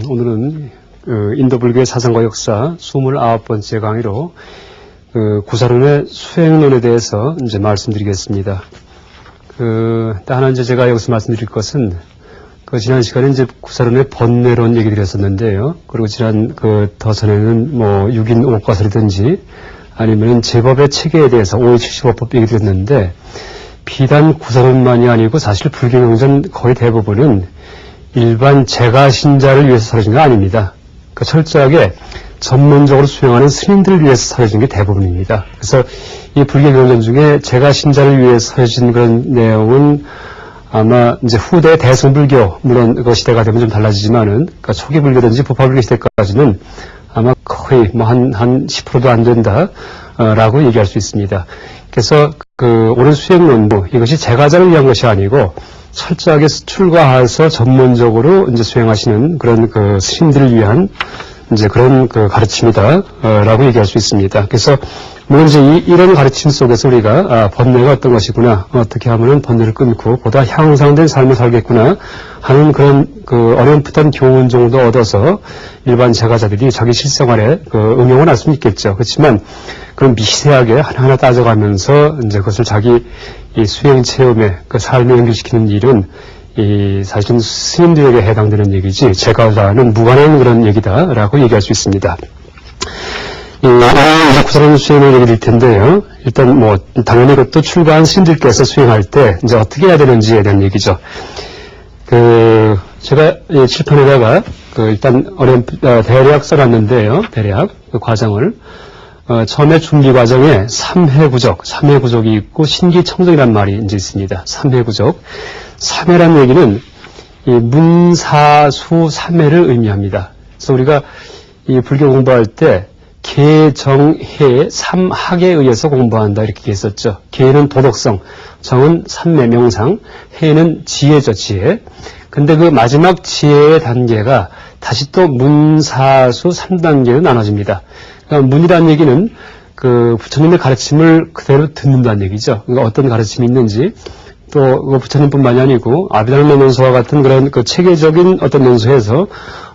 오늘은 인도 불교의 사상과 역사 29번째 강의로 구사론의 수행론에 대해서 이제 말씀드리겠습니다. 하나 이제 제가 여기서 말씀드릴 것은 지난 시간에 이제 구사론의 번뇌론 얘기 드렸었는데요. 그리고 더 전에는 뭐 6인 5가설이든지 아니면 제법의 체계에 대해서 5.75법 얘기 드렸는데, 비단 구사론만이 아니고 사실 불교 경전 거의 대부분은 일반 제가 신자를 위해서 사라진 거 아닙니다. 철저하게 전문적으로 수행하는 스님들을 위해서 사라진 게 대부분입니다. 그래서 이 불교 경전 중에 제가 신자를 위해서 사라진 그런 내용은 아마 이제 후대 대승불교, 물론 그 시대가 되면 좀 달라지지만은, 초기 불교든지 부파불교 시대까지는 아마 거의 뭐 한 10%도 안 된다, 라고 얘기할 수 있습니다. 그래서 오늘 수행론도 이것이 제가자를 위한 것이 아니고, 철저하게 출가해서 전문적으로 이제 수행하시는 그런 스님들을 위한 이제 그런 가르침이다, 라고 얘기할 수 있습니다. 그래서 물론 이제 이런 가르침 속에서 우리가 번뇌가 어떤 것이구나, 어떻게 하면은 번뇌를 끊고 보다 향상된 삶을 살겠구나 하는 그런 어렴풋한 교훈 정도 얻어서 일반 제가자들이 자기 실생활에 응용을 할 수는 있겠죠. 그렇지만 그런 미세하게 하나하나 따져가면서 이제 그것을 자기 이 수행 체험에 삶에 연결시키는 일은 사실은 스님들에게 해당되는 얘기지 제가자는 무관한 그런 얘기다라고 얘기할 수 있습니다. 오늘 구사론 수행을 얘기 드릴 텐데요. 일단 뭐 당연히 그것도 출가한 스님들께서 수행할 때 이제 어떻게 해야 되는지에 대한 얘기죠. 제가 칠판에다가 일단 대략 써놨는데요. 대략 과정을 처음에 준비 과정에 3회 구족이 있고 신기청정이란 말이 이제 있습니다. 3회 구족. 3회라는 얘기는 이 문사수 3회를 의미합니다. 그래서 우리가 이 불교 공부할 때 계, 정, 해, 3학에 의해서 공부한다 이렇게 했었죠. 계는 도덕성, 정은 삼매 명상, 해는 지혜죠, 지혜. 근데 그 마지막 지혜의 단계가 다시 또 문사수 3단계로 나눠집니다. 그러니까 문이라는 얘기는 부처님의 가르침을 그대로 듣는다는 얘기죠. 그러니까 어떤 가르침이 있는지, 또 부처님뿐만이 아니고 아비달라 논서와 같은 그런 체계적인 어떤 논서에서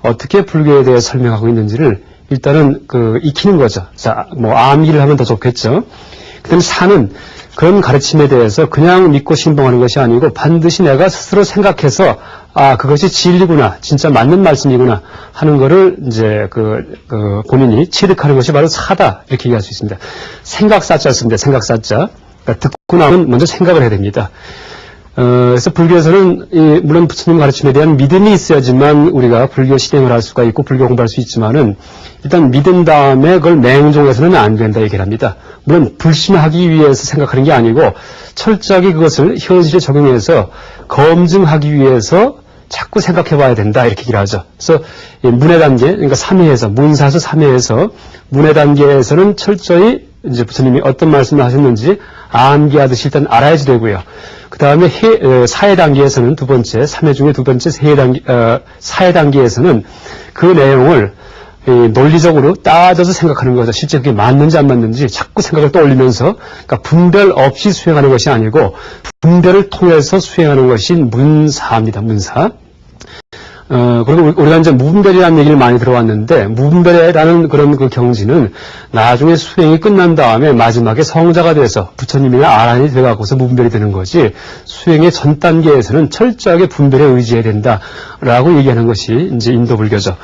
어떻게 불교에 대해 설명하고 있는지를 일단은 익히는 거죠. 자, 뭐 암기를 하면 더 좋겠죠. 그다음에 사는 그런 가르침에 대해서 그냥 믿고 신봉하는 것이 아니고 반드시 내가 스스로 생각해서 그것이 진리구나, 진짜 맞는 말씀이구나 하는 거를 이제 본인이 취득하는 것이 바로 사다 이렇게 얘기할 수 있습니다. 생각사자 씁니다. 생각사자. 그러니까 듣고 나면 먼저 생각을 해야 됩니다. 그래서 불교에서는 물론 부처님 가르침에 대한 믿음이 있어야지만 우리가 불교 실행을 할 수가 있고 불교 공부할 수 있지만은 일단 믿은 다음에 그걸 맹종해서는 안 된다 얘기를 합니다. 물론 불신하기 위해서 생각하는 게 아니고 철저하게 그것을 현실에 적용해서 검증하기 위해서 자꾸 생각해 봐야 된다 이렇게 얘기를 하죠. 그래서 문해 단계, 그러니까 3회에서 문사수 3회에서 문해 단계에서는 철저히 이제 부처님이 어떤 말씀을 하셨는지 암기하듯이 일단 알아야지 되고요. 그 다음에 사회 단계에서는 두 번째, 3회 중에 두 번째 사회 단계에서는 그 내용을 논리적으로 따져서 생각하는 거죠. 실제 그게 맞는지 안 맞는지 자꾸 생각을 떠올리면서, 그러니까 분별 없이 수행하는 것이 아니고 분별을 통해서 수행하는 것이 문사입니다. 문사. 그리고 우리가 이제 무분별이라는 얘기를 많이 들어왔는데, 무분별이라는 그런 경지는 나중에 수행이 끝난 다음에 마지막에 성자가 돼서 부처님이나 아란이 돼가고서 무분별이 되는 거지, 수행의 전 단계에서는 철저하게 분별에 의지해야 된다라고 얘기하는 것이 이제 인도 불교죠.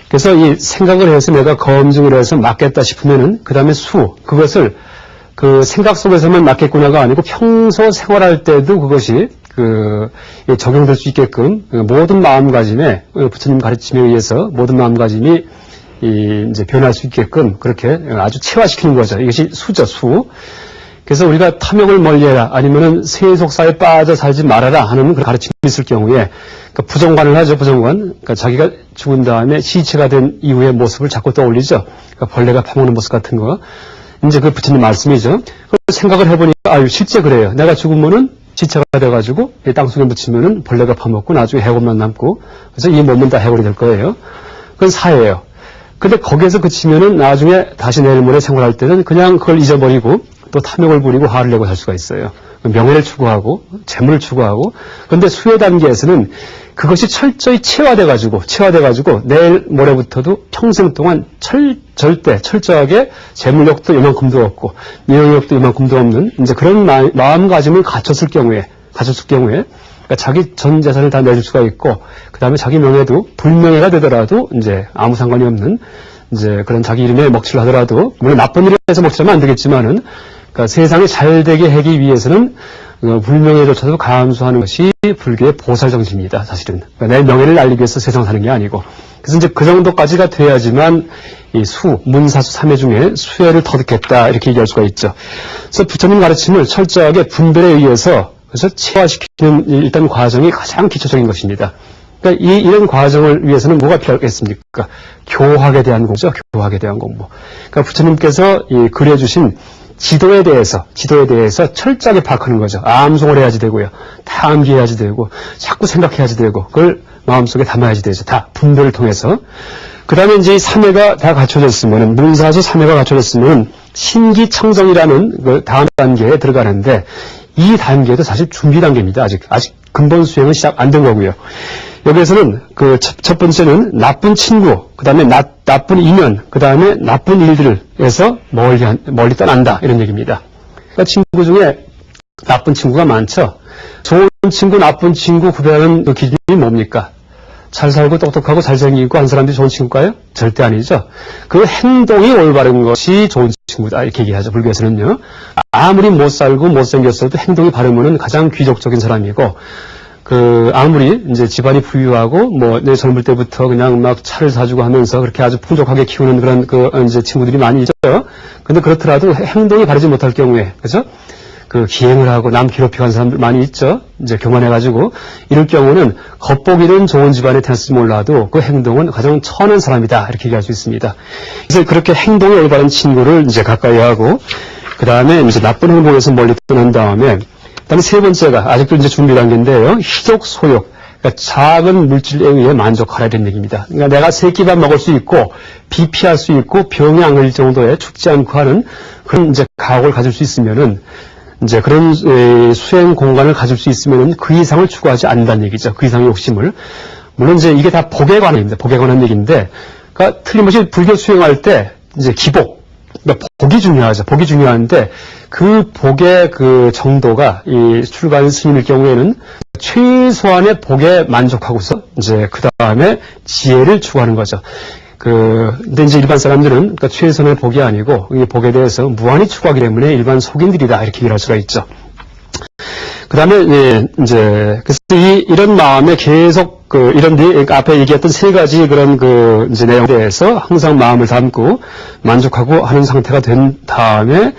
그래서 이 생각을 해서 내가 검증을 해서 맞겠다 싶으면은, 그 다음에 그것을 생각 속에서만 맞겠구나가 아니고 평소 생활할 때도 그것이 적용될 수 있게끔 모든 마음가짐에 부처님 가르침에 의해서 모든 마음가짐이 이제 변할 수 있게끔 그렇게 아주 체화시키는 거죠. 이것이 수죠, 수. 그래서 우리가 탐욕을 멀리해라, 아니면은 세속사에 빠져 살지 말아라 하는 그런 가르침이 있을 경우에, 그러니까 부정관을 하죠, 부정관. 그러니까 자기가 죽은 다음에 시체가 된 이후의 모습을 자꾸 떠올리죠. 그러니까 벌레가 파먹는 모습 같은 거. 이제 그 부처님 말씀이죠. 생각을 해보니까 실제 그래요. 내가 죽으면은 시체가 돼가지고 땅속에 묻히면은 벌레가 파먹고 나중에 해골만 남고, 그래서 이 몸은 다 해골이 될 거예요. 그건 사예요. 근데 거기에서 그치면은 나중에 다시 내일 모레 생활할 때는 그냥 그걸 잊어버리고 또 탐욕을 부리고 화를 내고 살 수가 있어요. 명예를 추구하고 재물을 추구하고. 그런데 수혜 단계에서는 그것이 철저히 체화돼가지고 내일 모레부터도 평생 동안 절대 철저하게 재물력도 이만큼도 없고 명예력도 이만큼도 없는 이제 그런 마음가짐을 갖췄을 경우에 그러니까 자기 전 재산을 다 내줄 수가 있고, 그 다음에 자기 명예도 불명예가 되더라도 이제 아무 상관이 없는 이제 그런 자기 이름에 먹칠을 하더라도, 물론 나쁜 일을 해서 먹칠하면 안 되겠지만은, 그러니까 세상이 잘 되게 하기 위해서는 불명예조차도 감수하는 것이 불교의 보살 정신입니다, 사실은. 그러니까 내 명예를 알리기 위해서 세상 사는 게 아니고. 그래서 이제 그 정도까지가 돼야지만 이 문사수 3회 중에 수혜를 터득했다, 이렇게 얘기할 수가 있죠. 그래서 부처님 가르침을 철저하게 분별에 의해서 그래서 체화시키는 일단 과정이 가장 기초적인 것입니다. 그러니까 이런 과정을 위해서는 뭐가 필요하겠습니까? 교학에 대한 공부죠. 교학에 대한 공부. 그러니까 부처님께서 그려주신 지도에 대해서 철저하게 파악하는 거죠. 암송을 해야지 되고요. 다 암기해야지 되고, 자꾸 생각해야지 되고, 그걸 마음속에 담아야지 되죠. 다 분별을 통해서. 그 다음에 이제 3회가 다 갖춰졌으면, 문사수 3회가 갖춰졌으면, 신기청정이라는 그 다음 단계에 들어가는데, 이 단계도 사실 준비 단계입니다. 아직 근본 수행은 시작 안 된 거고요. 여기에서는 그 첫 번째는 나쁜 친구, 그 다음에 나쁜 인연, 그 다음에 나쁜 일들에서 멀리 떠난다, 이런 얘기입니다. 그러니까 친구 중에 나쁜 친구가 많죠. 좋은 친구, 나쁜 친구 구별하는 그 기준이 뭡니까? 잘 살고 똑똑하고 잘생기고 한 사람들이 좋은 친구일까요? 절대 아니죠. 그 행동이 올바른 것이 좋은 친구다, 이렇게 얘기하죠. 불교에서는요. 아무리 못 살고 못생겼어도 행동이 바르면은 가장 귀족적인 사람이고, 아무리 이제 집안이 부유하고, 내 젊을 때부터 그냥 막 차를 사주고 하면서 그렇게 아주 풍족하게 키우는 그런 이제 친구들이 많이 있죠. 근데 그렇더라도 행동이 바르지 못할 경우에, 그죠? 기행을 하고 남 괴롭히는 사람들 많이 있죠. 이제 교만해가지고. 이럴 경우는 겉보기는 좋은 집안에 태어났을지 몰라도 그 행동은 가장 천한 사람이다, 이렇게 얘기할 수 있습니다. 그래서 그렇게 행동이 올바른 친구를 이제 가까이 하고, 그 다음에 이제 나쁜 행동에서 멀리 떠난 다음에, 그다음에 세 번째가 아직도 이제 준비 단계인데요. 희족 소욕. 그러니까 작은 물질에 의해 만족하라, 이런 얘기입니다. 그러니까 내가 세 끼만 먹을 수 있고, 비 피할 수 있고, 병이 안 걸릴 정도의 죽지 않고 하는 그런 이제 가옥을 가질 수 있으면은, 이제 그런 수행 공간을 가질 수 있으면은 그 이상을 추구하지 않는다는 얘기죠. 그 이상의 욕심을. 물론 이제 이게 다 복에 관한 얘기인데, 그러니까 틀림없이 불교 수행할 때 이제 기복, 그러니까 복이 중요하죠. 복이 중요한데 그 복의 그 정도가 이 출가한 스님일 경우에는 최소한의 복에 만족하고서 이제 그 다음에 지혜를 추구하는 거죠. 근데 이제 일반 사람들은 그러니까 최선의 복이 아니고 이 복에 대해서 무한히 추구하기 때문에 일반 속인들이다, 이렇게 얘기할 수가 있죠. 그 다음에 이제 그래서 이런 마음에 계속 앞에 얘기했던 세 가지 그런 이제 내용에 대해서 항상 마음을 담고 만족하고 하는 상태가 된 다음에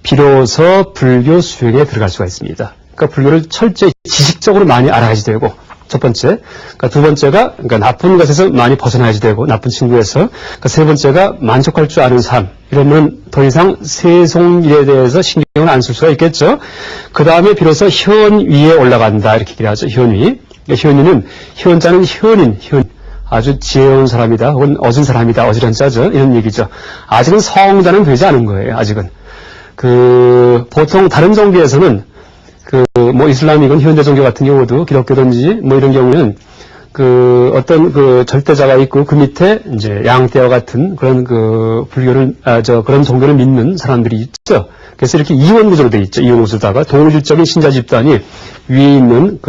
비로소 불교 수행에 들어갈 수가 있습니다. 그러니까 불교를 철저히 지식적으로 많이 알아야지 되고, 첫 번째. 그러니까 두 번째가, 나쁜 것에서 많이 벗어나야지 되고, 나쁜 친구에서. 그러니까 세 번째가 만족할 줄 아는 삶. 이러면 더 이상 세속일에 대해서 신경을 안 쓸 수가 있겠죠. 그 다음에 비로소 현위에 올라간다, 이렇게 얘기를 하죠. 현위. 현위는, 현자는 현인. 아주 지혜로운 사람이다, 혹은 어진 사람이다, 어지런 자죠. 이런 얘기죠. 아직은 성자는 되지 않은 거예요, 아직은. 보통 다른 종교에서는 이슬람이건 현대 종교 같은 경우도 기독교든지 이런 경우는 어떤 절대자가 있고 그 밑에 이제 양떼와 같은 그런 불교를 그런 종교를 믿는 사람들이 있죠. 그래서 이렇게 이원 구조로 돼 있죠. 이원 구조다가 동질적인 신자 집단이 위에 있는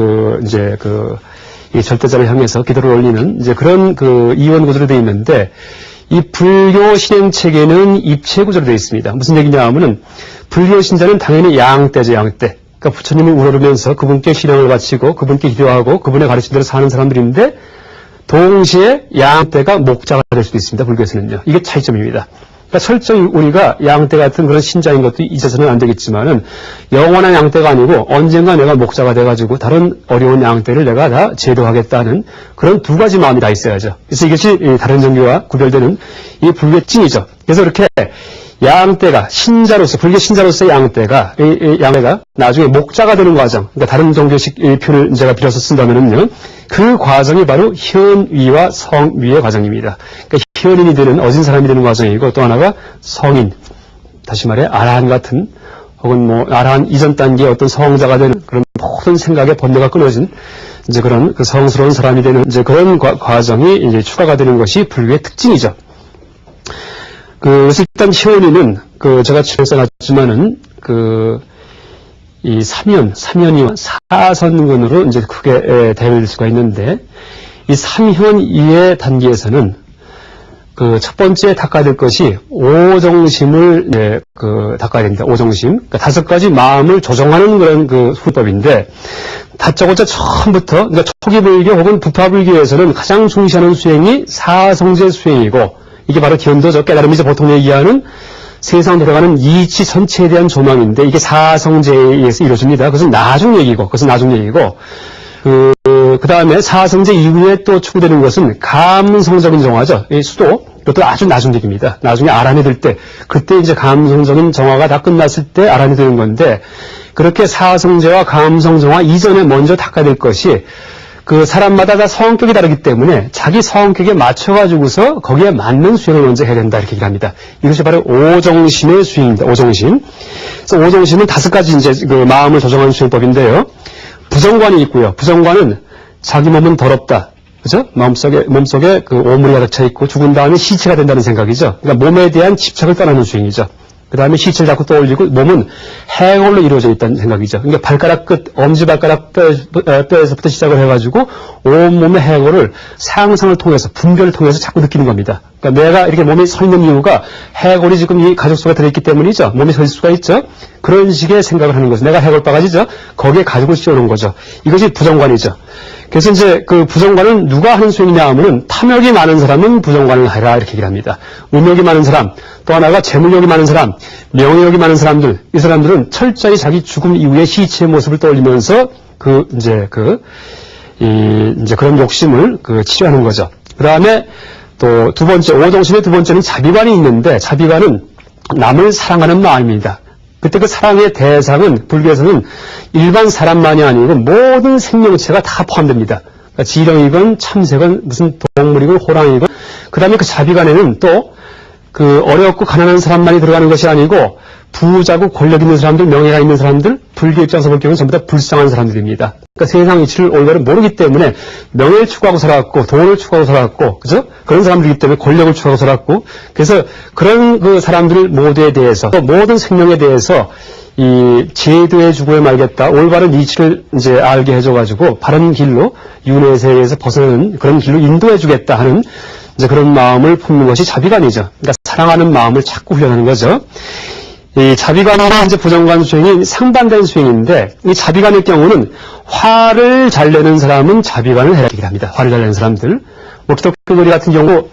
이 절대자를 향해서 기도를 올리는 이제 그런 이원 구조로 돼 있는데, 이 불교 신행 체계는 입체 구조로 되어 있습니다. 무슨 얘기냐 하면은 불교 신자는 당연히 양떼죠, 양떼. 그러니까 부처님을 우러르면서 그분께 신앙을 바치고 그분께 기도하고 그분의 가르친 대로 사는 사람들인데, 동시에 양떼가 목자가 될 수도 있습니다. 불교에서는요. 이게 차이점입니다. 그러니까 철저히 우리가 양떼 같은 그런 신자인 것도 잊어서는 안 되겠지만은 영원한 양떼가 아니고 언젠가 내가 목자가 돼가지고 다른 어려운 양떼를 내가 다 제도하겠다는 그런 두 가지 마음이 다 있어야죠. 그래서 이것이 다른 종교와 구별되는 이 불교의 찐이죠. 그래서 이렇게 양떼가 신자로서 불교 신자로서의 양떼가 양떼가 나중에 목자가 되는 과정, 그러니까 다른 종교식 표를 제가 빌어서 쓴다면은요, 그 과정이 바로 현위와 성위의 과정입니다. 그러니까 현인이 되는 어진 사람이 되는 과정이고 또 하나가 성인, 다시 말해 아라한 같은 혹은 뭐 아라한 이전 단계의 어떤 성자가 되는 그런 모든 생각의 번뇌가 끊어진 이제 그런 그 성스러운 사람이 되는 이제 그런 과정이 이제 추가가 되는 것이 불교의 특징이죠. 일단 현인은 제가 써놨지만은 이 삼현이 사선근으로 이제 크게 대별될 수가 있는데 이 삼현이의 단계에서는 첫 번째 닦아야 될 것이 오정심을 닦아야 됩니다. 오정심. 그러니까 5가지 마음을 조정하는 그런 수법인데 다짜고짜 처음부터 그러니까 초기 불교 혹은 부파 불교에서는 가장 중시하는 수행이 사성제 수행이고 이게 바로 견도죠. 깨달음이죠. 보통 얘기하는 세상 돌아가는 이치 전체에 대한 조망인데 이게 사성제에 의해서 이루어집니다. 그것은 나중 얘기고 그 다음에 사성제 이후에 또 추구되는 것은 감성적인 정화죠. 이 수도 이것도 아주 나중 얘기입니다. 나중에 아란이 될 때 그때 이제 감성적인 정화가 다 끝났을 때 아란이 되는 건데 그렇게 사성제와 감성 정화 이전에 먼저 닦아야 될 것이 그 사람마다 다 성격이 다르기 때문에 자기 성격에 맞춰가지고서 거기에 맞는 수행을 먼저 해야 된다 이렇게 얘기합니다. 이것이 바로 오정심의 수행입니다. 오정심. 그래서 오정심은 5가지 이제 그 마음을 조정하는 수행법인데요. 부정관이 있고요. 부정관은 자기 몸은 더럽다. 그죠? 몸속에 그 오물이 가득 차 있고 죽은 다음에 시체가 된다는 생각이죠. 그러니까 몸에 대한 집착을 떠나는 수행이죠. 그 다음에 시체를 자꾸 떠올리고 몸은 해골로 이루어져 있다는 생각이죠. 그러니까 발가락 끝, 엄지발가락 뼈에서부터 시작을 해가지고 온몸의 해골을 상상을 통해서, 분별을 통해서 자꾸 느끼는 겁니다. 그러니까 내가 이렇게 몸에 서 있는 이유가 해골이 지금 이 가죽 속에 들어있기 때문이죠. 몸에 서 있을 수가 있죠. 그런 식의 생각을 하는 거죠. 내가 해골 바가지죠. 거기에 가죽을 씌워놓은 거죠. 이것이 부정관이죠. 그래서 이제 그 부정관은 누가 하는 수행이냐 하면은 탐욕이 많은 사람은 부정관을 해라 이렇게 얘기를 합니다. 음욕이 많은 사람, 또 하나가 재물욕이 많은 사람, 명예욕이 많은 사람들, 이 사람들은 철저히 자기 죽음 이후의 시체의 모습을 떠올리면서 이제 그런 욕심을 치료하는 거죠. 그 다음에 또 두 번째, 오정심의 두 번째는 자비관이 있는데 자비관은 남을 사랑하는 마음입니다. 그때 그 사랑의 대상은 불교에서는 일반 사람만이 아니고 모든 생명체가 다 포함됩니다. 그러니까 지렁이건 참새건 무슨 동물이건 호랑이건 그 다음에 그 자비관에는 또 어렵고 가난한 사람만이 들어가는 것이 아니고 부자고 권력 있는 사람들, 명예가 있는 사람들, 불교 입장에서 볼 경우는 전부 다 불쌍한 사람들입니다. 그러니까 세상 이치를 올바로 모르기 때문에 명예를 추구하고 살아왔고 돈을 추구하고 살아왔고 그죠? 그런 사람들이기 때문에 권력을 추구하고 살아왔고 그래서 그런 그 사람들 모두에 대해서 또 모든 생명에 대해서 이 제도의 주고에 말겠다. 올바른 이치를 이제 알게 해줘가지고 바른 길로 윤회세에서 벗어나는 그런 길로 인도해주겠다 하는 이제 그런 마음을 품는 것이 자비관이죠. 그러니까 사랑하는 마음을 자꾸 훈련하는 거죠. 이 자비관과 이제 부정관 수행이 상반된 수행인데 이 자비관의 경우는 화를 잘 내는 사람은 자비관을 해라 얘기를 합니다. 화를 잘 내는 사람들. 뭐 기독교놀이 같은 경우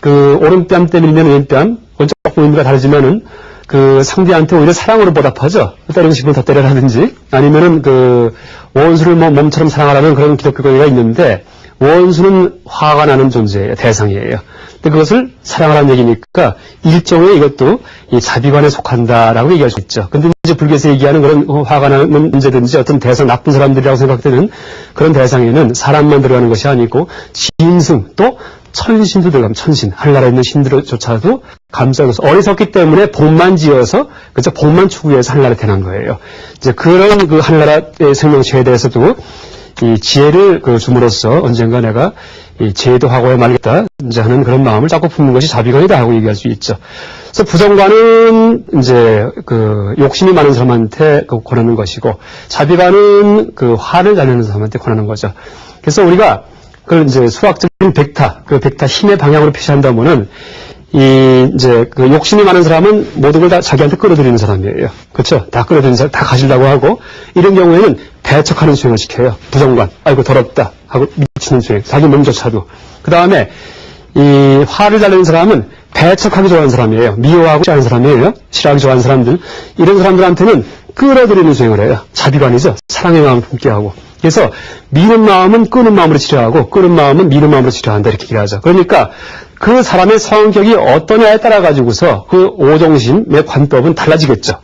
오른뺨 때밀면 왼뺨, 조금 의미가 다르지만은 상대한테 오히려 사랑으로 보답하죠. 때리고 싶으면 더 때려라든지 아니면은 원수를 몸처럼 사랑하라는 그런 기독교 권위가 있는데 원수는 화가 나는 존재예요. 대상이에요. 근데 그것을 사랑하라는 얘기니까 일종의 이것도 이 자비관에 속한다라고 얘기할 수 있죠. 근데 이제 불교에서 얘기하는 그런 화가 나는 문제든지 어떤 대상, 나쁜 사람들이라고 생각되는 그런 대상에는 사람만 들어가는 것이 아니고 짐승 또 천신도 들어가면 천신, 하늘나라에 있는 신들조차도 감싸고서 어리석기 때문에 복만 지어서 그죠? 복만 추구해서 하늘나라에 태어난 거예요. 이제 그런 하늘나라의 생명체에 대해서도 이 지혜를 줌으로써 언젠가 내가 이 제도하고에 말겠다 이제 하는 그런 마음을 자꾸 품는 것이 자비관이다 하고 얘기할 수 있죠. 그래서 부정관은 이제 욕심이 많은 사람한테 권하는 것이고 자비관은 화를 잘 내는 사람한테 권하는 거죠. 그래서 우리가 그걸 이제 수학적인 벡터, 벡터 힘의 방향으로 표시한다면은 이제 욕심이 많은 사람은 모든 걸 다 자기한테 끌어들이는 사람이에요. 그렇죠? 다 끌어들이는 사람, 다 가지려고 하고 이런 경우에는 배척하는 수행을 시켜요. 부정관, 아이고 더럽다 하고 미치는 수행, 자기 몸조차도. 그 다음에 이 화를 잘 내는 사람은 배척하기 좋아하는 사람이에요. 미워하고 싫어하는 사람이에요. 싫어하기 좋아하는 사람들. 이런 사람들한테는 끌어들이는 수행을 해요. 자비관이죠. 사랑의 마음을 품게 하고. 그래서 미는 마음은 끄는 마음으로 치료하고 끄는 마음은 미는 마음으로 치료한다 이렇게 얘기하죠. 그러니까 그 사람의 성격이 어떠냐에 따라 가지고서 그 오종심의 관법은 달라지겠죠.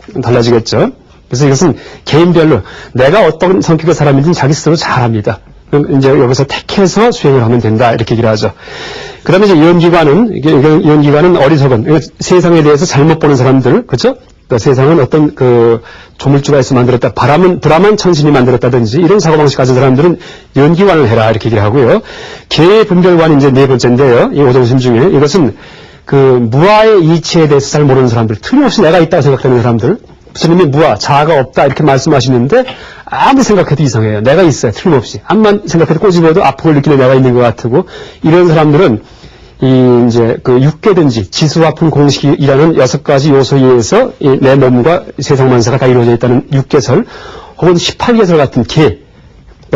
그래서 이것은 개인별로 내가 어떤 성격의 사람인지 자기 스스로 잘 압니다. 그럼 이제 여기서 택해서 수행을 하면 된다. 이렇게 얘기를 하죠. 그 다음에 이제 이혼기관은 어리석은, 세상에 대해서 잘못 보는 사람들, 그죠? 그러니까 세상은 어떤 조물주가 해서 만들었다. 브라만 천신이 만들었다든지 이런 사고방식 가진 사람들은 연기관을 해라. 이렇게 얘기를 하고요. 계분별관이 이제 네 번째인데요. 이 오종심 중에 이것은 무아의 이치에 대해서 잘 모르는 사람들, 틀림없이 내가 있다고 생각되는 사람들, 부처님이 무아, 자아가 없다 이렇게 말씀하시는데 아무리 생각해도 이상해요. 내가 있어요. 틀림없이. 암만 생각해도 꼬집어도 아픔을 느끼는 내가 있는 것 같고, 이런 사람들은 이제 육계든지 지수화풍 공식이라는 6가지 요소에 의해서 내 몸과 세상 만사가 다 이루어져 있다는 육계설 혹은 18계설 같은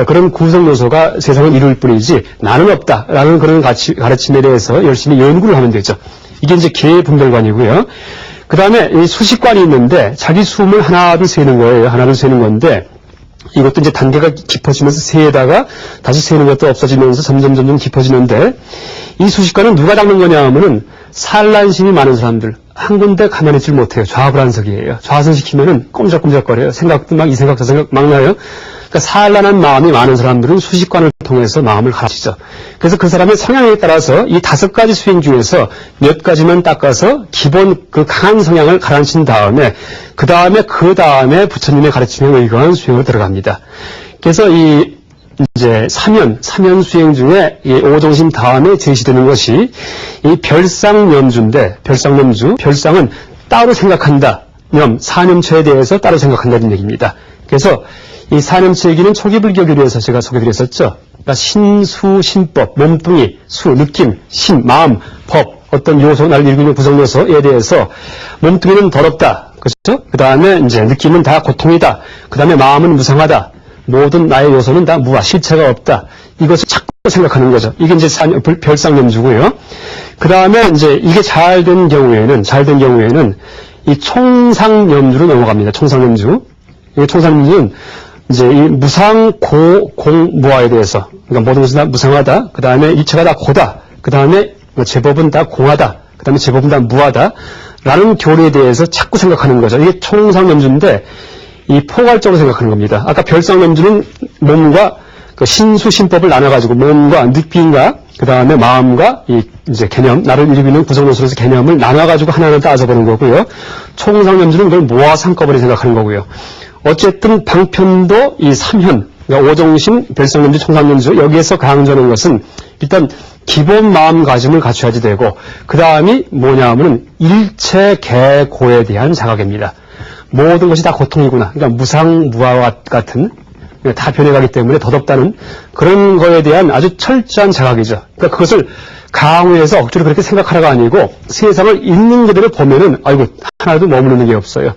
그런 구성 요소가 세상을 이룰 뿐이지 나는 없다라는 그런 가르침에 대해서 열심히 연구를 하면 되죠. 이게 이제 계분별관이고요. 그 다음에 이 수식관이 있는데 자기 숨을 하나 둘 세는 거예요. 하나 둘 세는 건데 이것도 이제 단계가 깊어지면서 세에다가 다시 세는 것도 없어지면서 점점 깊어지는데 이 수식관은 누가 닦는 거냐 하면은 산란심이 많은 사람들, 한 군데 가만히 있질 못해요. 좌불안석이에요. 좌선시키면은 꼼짝꼼짝거려요. 생각도 막 이 생각 저 생각 막 나요. 그러니까 산란한 마음이 많은 사람들은 수식관을 통해서 마음을 가르치죠. 그래서 그 사람의 성향에 따라서 이 5가지 수행 중에서 몇 가지만 닦아서 기본 강한 성향을 가라앉힌 다음에 그 다음에 부처님의 가르침에 의거한 수행으로 들어갑니다. 그래서 이제 사면 수행 중에 이 오종심 다음에 제시되는 것이 이 별상념주인데, 별상은 따로 생각한다. 사념처에 대해서 따로 생각한다는 얘기입니다. 그래서 이 사념처 얘기는 초기불교 교리에서 제가 소개드렸었죠. 그러니까 신수, 신법, 몸뚱이, 수, 느낌, 신, 마음, 법, 어떤 요소, 나를 이루는 구성 요소에 대해서 몸뚱이는 더럽다. 그렇죠? 그 다음에 이제 느낌은 다 고통이다. 그 다음에 마음은 무상하다. 모든 나의 요소는 다 무아, 실체가 없다. 이것을 자꾸 생각하는 거죠. 이게 이제 별상념주고요. 그 다음에 이제 이게 잘 된 경우에는 이 총상념주로 넘어갑니다. 총상념주. 이 총상념주는 이제 이 무상, 고, 공, 무아에 대해서, 그러니까 모든 것이 다 무상하다. 그 다음에 이체가 다 고다. 그 다음에 제법은 다 공하다. 그 다음에 제법은 다 무하다. 라는 교리에 대해서 자꾸 생각하는 거죠. 이게 총상념주인데, 이 포괄적으로 생각하는 겁니다. 아까 별상념주는 몸과 신수, 신법을 나눠가지고 몸과 느낌과 그 다음에 마음과 이제 개념, 나를 이루는 구성요소로서 개념을 나눠가지고 하나하나 따져보는 거고요. 총상념주는 그걸 모아서 한꺼번에 생각하는 거고요. 어쨌든 방편도 이 3현, 그러니까 오종심, 별상념주, 총상념주 여기에서 강조하는 것은 일단 기본 마음가짐을 갖춰야지 되고 그 다음이 뭐냐 하면 일체 개고에 대한 자각입니다. 모든 것이 다 고통이구나. 그러니까 무상무아와 같은 다 변해가기 때문에 덧없다는 그런 거에 대한 아주 철저한 자각이죠. 그러니까 그것을 강화해서 억지로 그렇게 생각하라가 아니고 세상을 있는 그대로 보면은 아이고 하나도 머무르는 게 없어요.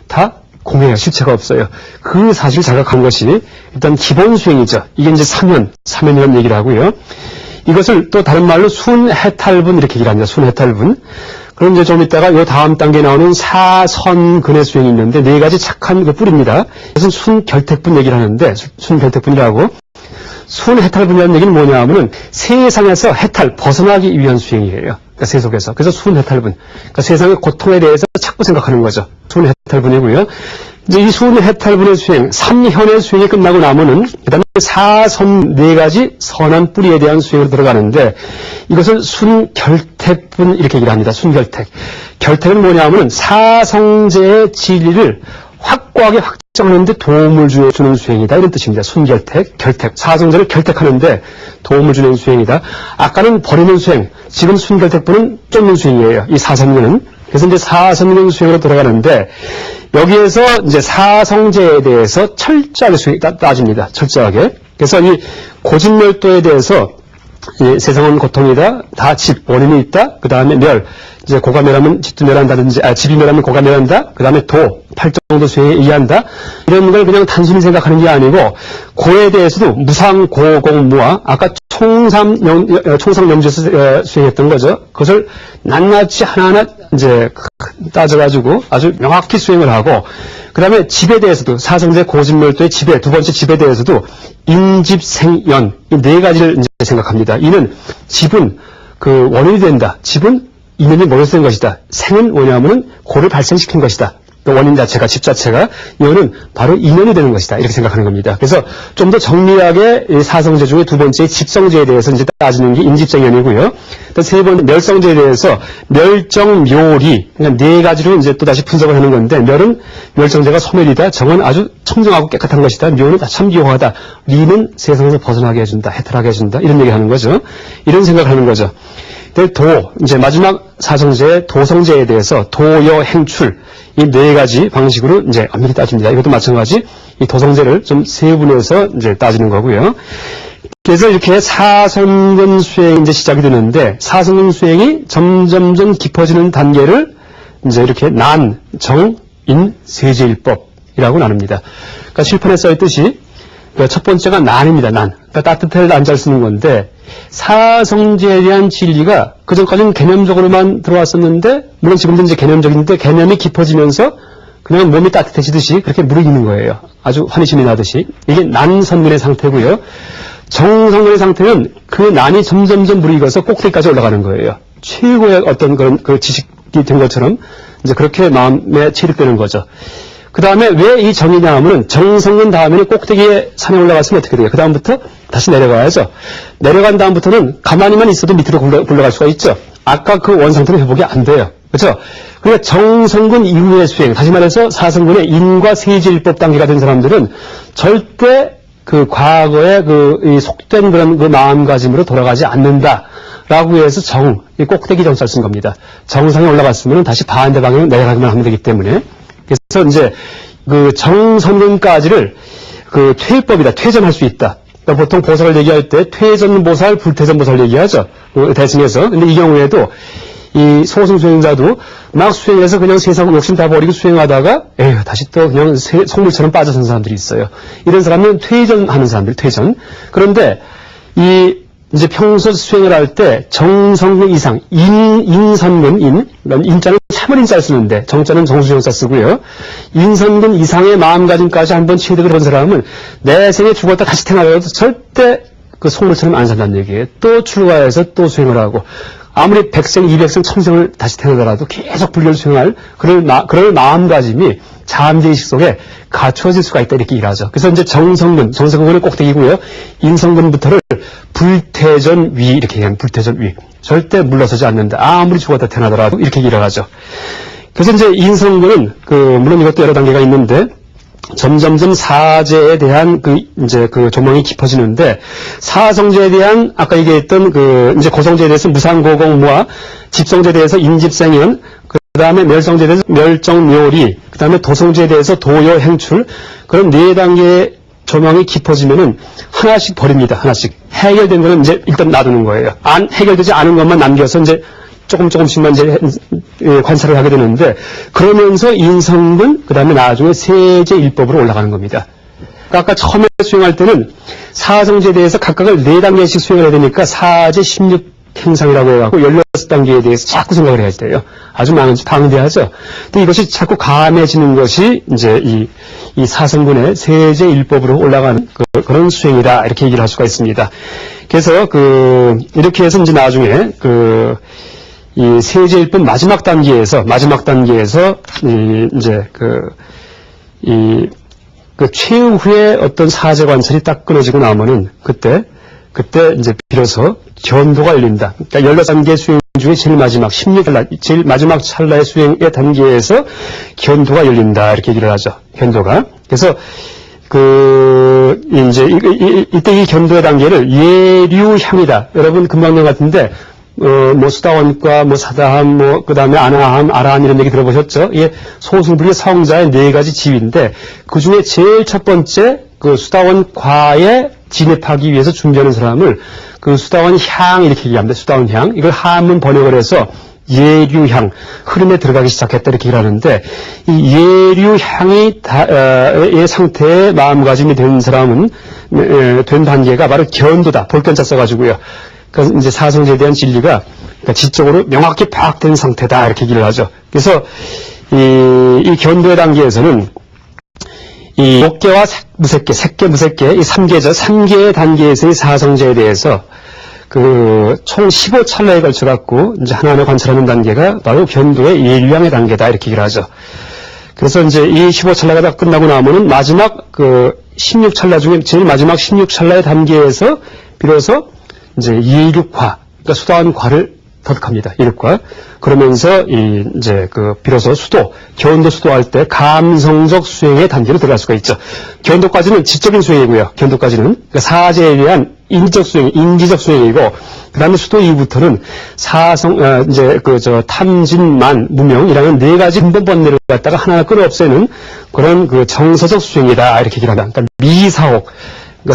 다 공해요. 실체가 없어요. 그 사실을 자각한 것이 일단 기본 수행이죠. 이게 이제 사면이라는 얘기를 하고요. 이것을 또 다른 말로 순해탈분 이렇게 얘기를 합니다. 순해탈분. 그럼 이제 좀 이따가 요 다음 단계에 나오는 사선근의 수행이 있는데 4가지 착한 뿌리입니다. 그것은 순결택분 얘기를 하는데 순결택분이라고 순해탈분이라는 얘기는 뭐냐 하면은 세상에서 해탈, 벗어나기 위한 수행이에요. 그러니까 세속에서. 그래서 순해탈분. 그러니까 세상의 고통에 대해서 자꾸 생각하는 거죠. 순해탈분이고요. 이제 이 순해탈분의 수행, 3현의 수행이 끝나고 나면은 그 다음에 사선 4가지 선한 뿌리에 대한 수행으로 들어가는데 이것을 순결택분 이렇게 얘기를 합니다. 순결택. 결택은 뭐냐 하면은 사성제의 진리를 확고하게 확정하는데 도움을 주는 수행이다. 이런 뜻입니다. 순결택, 결택. 사성제를 결택하는데 도움을 주는 수행이다. 아까는 버리는 수행, 지금 순결택분은 쫓는 수행이에요. 이 사선근은. 그래서 이제 사선근 수행으로 들어가는데 여기에서 이제 사성제에 대해서 철저하게 따집니다. 철저하게. 그래서 이 고집멸도에 대해서 이 세상은 고통이다. 다 집, 원인이 있다. 그 다음에 멸. 이제 고가 멸하면 집도 멸한다든지, 집이 멸하면 고가 멸한다. 그 다음에 도, 팔정도 수행에 의한다. 이런 걸 그냥 단순히 생각하는 게 아니고, 고에 대해서도 무상, 고, 공, 무아. 아까 총상념주에서 수행했던 거죠. 그것을 낱낱이 하나하나 이제 따져가지고 아주 명확히 수행을 하고, 그 다음에 집에 대해서도, 사성제 고집멸도의 집에, 두 번째 집에 대해서도 인집생연, 이 4가지를 이제 생각합니다. 이는 집은 그 원인이 된다. 집은 인연이 모여서 된 것이다. 생은 뭐냐면은 고를 발생시킨 것이다. 그 원인 자체가, 집 자체가, 이거는 바로 인연이 되는 것이다. 이렇게 생각하는 겁니다. 그래서 좀 더 정리하게 이 사성제 중에 두 번째 집성제에 대해서 이제 따지는 게 인집성연이고요. 또 세 번째 멸성제에 대해서 멸정묘리, 그러니까 네 가지로 이제 또 다시 분석을 하는 건데, 멸은 멸정제가 소멸이다. 정은 아주 청정하고 깨끗한 것이다. 묘는 참 요하다. 리는 세상에서 벗어나게 해준다. 해탈하게 해준다. 이런 얘기 하는 거죠. 이런 생각을 하는 거죠. 도, 이제 마지막 사성제, 도성제에 대해서 도여 행출, 이 네 가지 방식으로 이제 엄밀히 따집니다. 이것도 마찬가지, 이 도성제를 좀 세분해서 이제 따지는 거고요. 그래서 이렇게 사성근 수행이 이제 시작이 되는데, 사성근 수행이 점점점 깊어지는 단계를 이제 이렇게 난, 정, 인, 세제일법이라고 나눕니다. 그러니까 실판에 써있듯이, 첫 번째가 난입니다, 난. 그러니까 따뜻할 난자를 쓰는 건데, 사성제에 대한 진리가 그전까지는 개념적으로만 들어왔었는데, 물론 지금도 이제 개념적인데, 개념이 깊어지면서 그냥 몸이 따뜻해지듯이 그렇게 무르익는 거예요. 아주 환희심이 나듯이. 이게 난선근의 상태고요. 정성근의 상태는 그 난이 점점점 무르익어서 꼭대기까지 올라가는 거예요. 최고의 어떤 그런 그 지식이 된 것처럼 이제 그렇게 마음에 체득되는 거죠. 그 다음에 왜 이 정이냐 하면은 정성근 다음에는 꼭대기에 산에 올라갔으면 어떻게 돼요? 그 다음부터 다시 내려가야죠. 내려간 다음부터는 가만히만 있어도 밑으로 굴러갈 수가 있죠. 아까 그 원상태로 회복이 안 돼요. 그렇죠? 그러니까 정성근 이후의 수행, 다시 말해서 사성근의 인과 세제일법 단계가 된 사람들은 절대 그 과거의 이 속된 그런 그 마음가짐으로 돌아가지 않는다라고 해서 이 꼭대기 정자를 쓴 겁니다. 정상에 올라갔으면 다시 반대 방향으로 내려가기만 하면 되기 때문에. 그래서 이제 그 정성근까지를 그 퇴법이다, 퇴전할 수 있다. 그러니까 보통 보살을 얘기할 때 퇴전보살, 불퇴전보살 얘기하죠. 그 대승에서. 근데 이 경우에도 이 소승 수행자도 막 수행해서 그냥 세상 욕심 다 버리고 수행하다가 에휴 다시 또 그냥 속물처럼 빠져선 사람들이 있어요. 이런 사람은 퇴전하는 사람들, 퇴전. 그런데 이제 평소 수행을 할 때 정성근 이상, 인선근, 인자는 참을 인자를 쓰는데 정자는 정수정자 쓰고요. 인선근 이상의 마음가짐까지 한번 취득을 해본 사람은 내 생에 죽었다 다시 태어나도 절대 그 속물처럼 안 산다는 얘기예요. 또 출가해서 또 수행을 하고 아무리 100생, 200생, 1000생을 다시 태어나더라도 계속 불교를 수행할 그럴 마음가짐이 잠재의식 속에 갖춰질 수가 있다 이렇게 얘기를 하죠. 그래서 이제 정성근은 꼭대기고요. 인성근부터를 불퇴전 위 이렇게 얘기하는 불퇴전 위. 절대 물러서지 않는다. 아무리 죽었다 태어나더라도 이렇게 얘기를 하죠. 그래서 이제 인성근은 물론 이것도 여러 단계가 있는데 점점점 사제에 대한 이제 조망이 깊어지는데 사성제에 대한 아까 얘기했던 이제 고성제에 대해서 무상고공무와 집성제에 대해서 인집생연 그 다음에 멸성제에 대해서 멸정묘리 그 다음에 도성제에 대해서 도여행출 그런 네 단계의 조망이 깊어지면은 하나씩 버립니다. 하나씩 해결된 거는 이제 일단 놔두는 거예요. 해결되지 않은 것만 남겨서 이제 조금씩만 이제 관찰을 하게 되는데 그러면서 인성근 그 다음에 나중에 세제일법으로 올라가는 겁니다. 그러니까 아까 처음에 수행할 때는 사성제에 대해서 각각을 4단계씩 수행을 해야 되니까 사제 16행상이라고 해갖고 16단계에 대해서 자꾸 생각을 해야 돼요. 아주 방대하죠. 근데 이것이 자꾸 감해지는 것이 이제 이 사성근의 세제일법으로 올라가는 그런 수행이다 이렇게 얘기를 할 수가 있습니다. 그래서 이렇게 해서 이제 나중에 이 세제일법 마지막 단계에서 이제 최후의 어떤 사제 관찰이 딱 끊어지고 나면은 그때 이제 비로소 견도가 열린다. 그러니까 16단계 수행 중에 제일 마지막 찰나의 수행의 단계에서 견도가 열린다 이렇게 얘기를 하죠. 견도가. 그래서 이제 이때 이 견도의 단계를 예류향이다. 여러분 금방 같은데 수다원과, 사다함, 그 다음에 아나함, 아라함 이런 얘기 들어보셨죠? 이게 소승불교 성자의 4가지 지위인데, 그 중에 제일 첫 번째, 수다원과에 진입하기 위해서 준비하는 사람을, 수다원 향, 이렇게 얘기합니다. 수다원 향. 이걸 한문 번역을 해서, 예류향, 흐름에 들어가기 시작했다, 이렇게 얘기를 하는데, 이 예류향의 상태의 마음가짐이 된 사람은, 된 단계가 바로 견도다. 볼견자 써가지고요. 그러니까 이제 사성제에 대한 진리가 지적으로 명확히 파악된 상태다 이렇게 얘기를 하죠. 그래서 이 견도의 단계에서는 이 목계와 무색계, 색계, 무색계 이 3계죠. 3개의 단계에서의 사성제에 대해서 총 15찰나에 걸쳐 갖고 이제 하나하나 관찰하는 단계가 바로 견도의 예류양의 단계다 이렇게 얘기를 하죠. 그래서 이제 이 15찰나가 다 끝나고 나면은 마지막 16찰나 중에 제일 마지막 16찰나의 단계에서 비로소 이제 예륙화, 그러니까 수도한 과를 터득합니다. 이륙과. 그러면서 이제 비로소 견도 수도할 때 감성적 수행의 단계로 들어갈 수가 있죠. 견도까지는 지적인 수행이고요. 견도까지는 그러니까 사제에 대한 인지적 수행이고, 그 다음에 수도 이후부터는 탐진만, 무명이라는 네 가지 근본 번뇌를 갖다가 하나하나 끊어 없애는 그런 정서적 수행이다. 이렇게 얘기를 한다. 그러니까 미사옥. 그러니까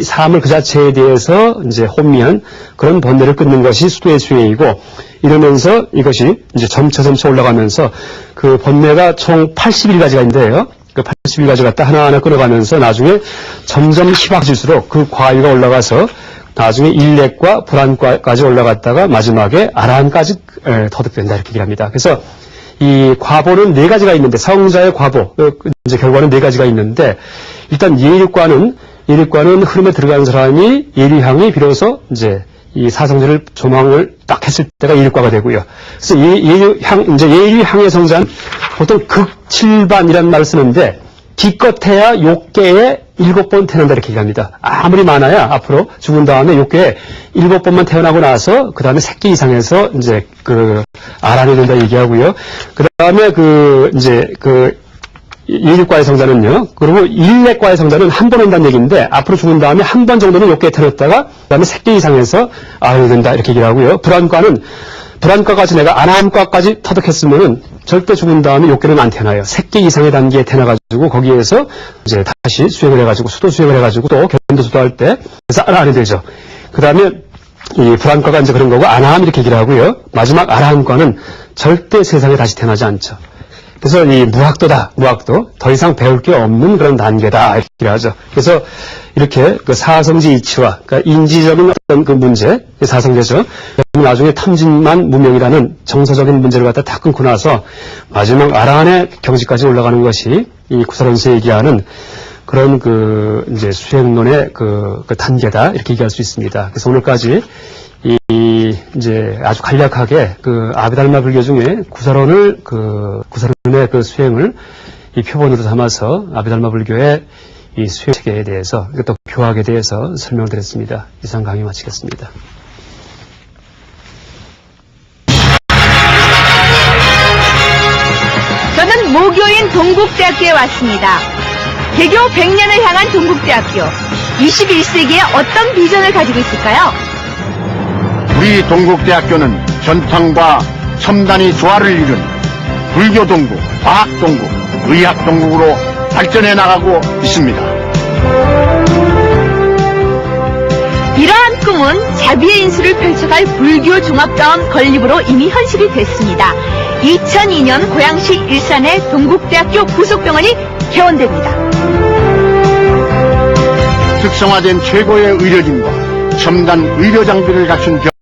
사물 그 자체에 대해서 이제 혼미한 그런 번뇌를 끊는 것이 수도의 수행이고, 이러면서 이것이 이제 점차 올라가면서 그 번뇌가 총 81가지가 있는데요. 그 81가지 갖다 하나하나 끊어가면서 나중에 점점 희박해질수록 그 과위가 올라가서 나중에 일렉과 불안과까지 올라갔다가 마지막에 아라한까지 터득된다 이렇게 얘기합니다. 그래서 이 과보는 네 가지가 있는데, 성자의 과보, 이제 결과는 네 가지가 있는데, 일단 예륙과는 흐름에 들어가는 사람이 예류향이 비로소 이제 이 사성제를 조망을 딱 했을 때가 예륙과가 되고요. 그래서 예류향의 성자는 보통 극7반이라는 말을 쓰는데, 기껏해야 욕계에 7번 태어난다 이렇게 얘기합니다. 아무리 많아야 앞으로 죽은 다음에 욕계에 7번만 태어나고 나서 그 다음에 새끼 이상해서 이제 아란이 된다 얘기하고요. 그 다음에 예륙과의 성자는요. 그리고 일렉과의 성자는 한 번 온다는 얘기인데, 앞으로 죽은 다음에 한 번 정도는 욕계에 태어났다가 그 다음에 새끼 이상해서 아란이 된다 이렇게 얘기를 하고요. 불안과까지 내가 아나함과까지 터득했으면은 절대 죽은 다음에 욕계는 안 태어나요. 새끼 이상의 단계에 태어나가지고 거기에서 이제 다시 수행을 해가지고 수도 수행을 해가지고 또 견도 수도할 때 그래서 아라한이 되죠. 그 다음에 이 불안과가 이제 그런 거고 아나함 이렇게 얘기를 하고요. 마지막 아라함과는 절대 세상에 다시 태어나지 않죠. 그래서 이 무학도 더 이상 배울 게 없는 그런 단계다 이렇게 하죠. 그래서 이렇게 사성지 이치와 그러니까 인지적인 어떤 그 문제, 사성제죠. 나중에 탐진만 무명이라는 정서적인 문제를 갖다 다 끊고 나서 마지막 아라한의 경지까지 올라가는 것이 이 구사론스에 얘기하는 그런 이제 수행론의 그 단계다 이렇게 얘기할 수 있습니다. 그래서 오늘까지 이제 아주 간략하게 아비달마 불교 중에 구사론의 수행을 이 표본으로 삼아서 아비달마 불교의 이 수행 체계에 대해서, 또 교학에 대해서 설명을 드렸습니다. 이상 강의 마치겠습니다. 저는 모교인 동국대학교에 왔습니다. 개교 100년을 향한 동국대학교. 21세기에 어떤 비전을 가지고 있을까요? 우리 동국대학교는 전통과 첨단이 조화를 이룬 불교동국, 과학동국, 의학동국으로 발전해 나가고 있습니다. 이러한 꿈은 자비의 인수를 펼쳐갈 불교 종합다운 건립으로 이미 현실이 됐습니다. 2002년 고양시 일산의 동국대학교 부속병원이 개원됩니다. 특성화된 최고의 의료진과 첨단 의료 장비를 갖춘